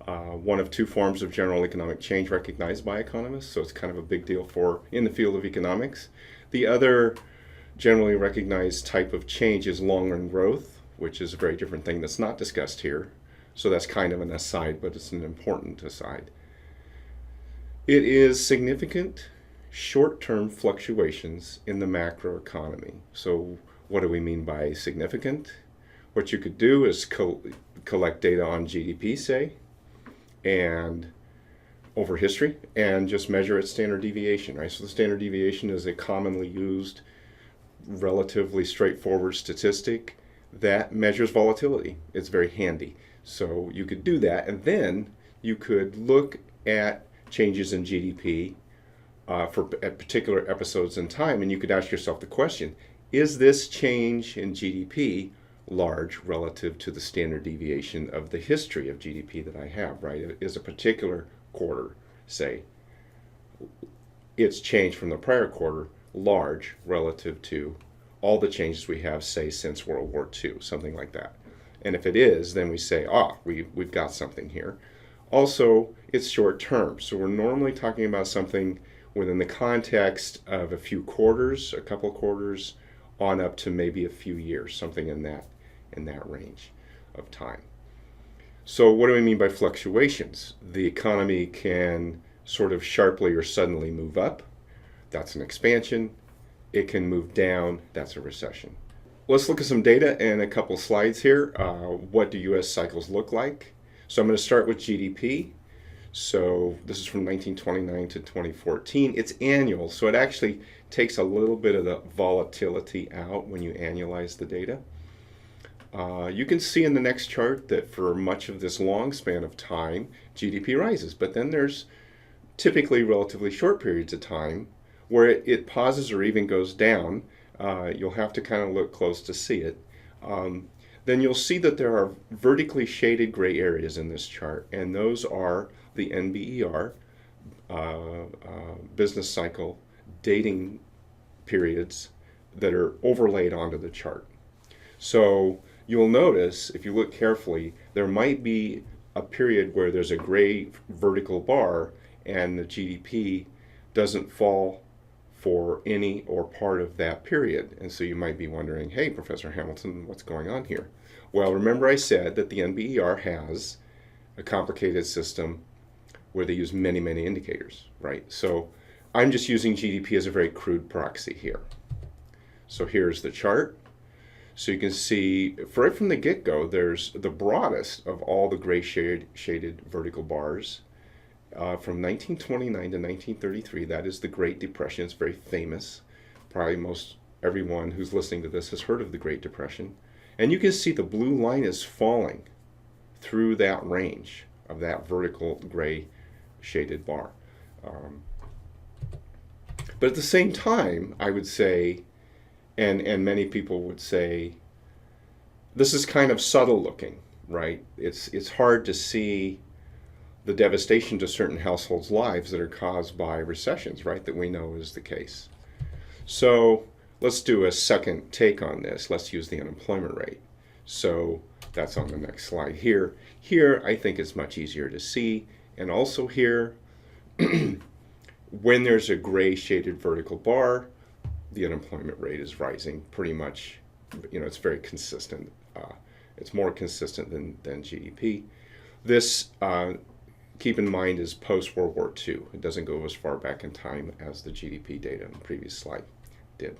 one of two forms of general economic change recognized by economists, so it's kind of a big deal for in the field of economics. The other generally recognized type of change is long-run growth, which is a very different thing that's not discussed here. So that's kind of an aside, but it's an important aside. It is significant short-term fluctuations in the macroeconomy. So what do we mean by significant? What you could do is collect data on GDP, say, and over history, and just measure its standard deviation, right? So the standard deviation is a commonly used, relatively straightforward statistic that measures volatility. It's very handy. So you could do that, and then you could look at changes in GDP at particular episodes in time, and you could ask yourself the question, is this change in GDP large relative to the standard deviation of the history of GDP that I have, right? Is a particular quarter, say, its change from the prior quarter large relative to all the changes we have, say, since World War II, something like that. And if it is, then we say, we've got something here. Also, it's short term, so we're normally talking about something within the context of a few quarters, a couple quarters, on up to maybe a few years, something in that range of time. So what do we mean by fluctuations? The economy can sort of sharply or suddenly move up. That's an expansion. It can move down. That's a recession. Let's look at some data and a couple slides here. What do U.S. cycles look like? So I'm going to start with GDP. So this is from 1929 to 2014. It's annual, so it actually takes a little bit of the volatility out when you annualize the data. You can see in the next chart that for much of this long span of time, GDP rises, but then there's typically relatively short periods of time where it pauses or even goes down. You'll have to kind of look close to see it. Then you'll see that there are vertically shaded gray areas in this chart, and those are the NBER, business cycle dating periods that are overlaid onto the chart. So you'll notice, if you look carefully, there might be a period where there's a gray vertical bar and the GDP doesn't fall for any or part of that period. And so you might be wondering, hey, Professor Hamilton, what's going on here? Well, remember I said that the NBER has a complicated system where they use many, many indicators, right? So I'm just using GDP as a very crude proxy here. So here's the chart. So you can see, right from the get-go, there's the broadest of all the gray shaded vertical bars. From 1929 to 1933, that is the Great Depression. It's very famous. Probably most everyone who's listening to this has heard of the Great Depression. And you can see the blue line is falling through that range of that vertical gray shaded bar. But at the same time, I would say, and many people would say, this is kind of subtle looking, right? It's hard to see the devastation to certain households' lives that are caused by recessions, right? That we know is the case. So let's do a second take on this. Let's use the unemployment rate. So that's on the next slide here. Here, I think it's much easier to see. And also here, when there's a gray shaded vertical bar, the unemployment rate is rising pretty much, it's very consistent. It's more consistent than GDP. This, keep in mind, is post-World War II. It doesn't go as far back in time as the GDP data in the previous slide did.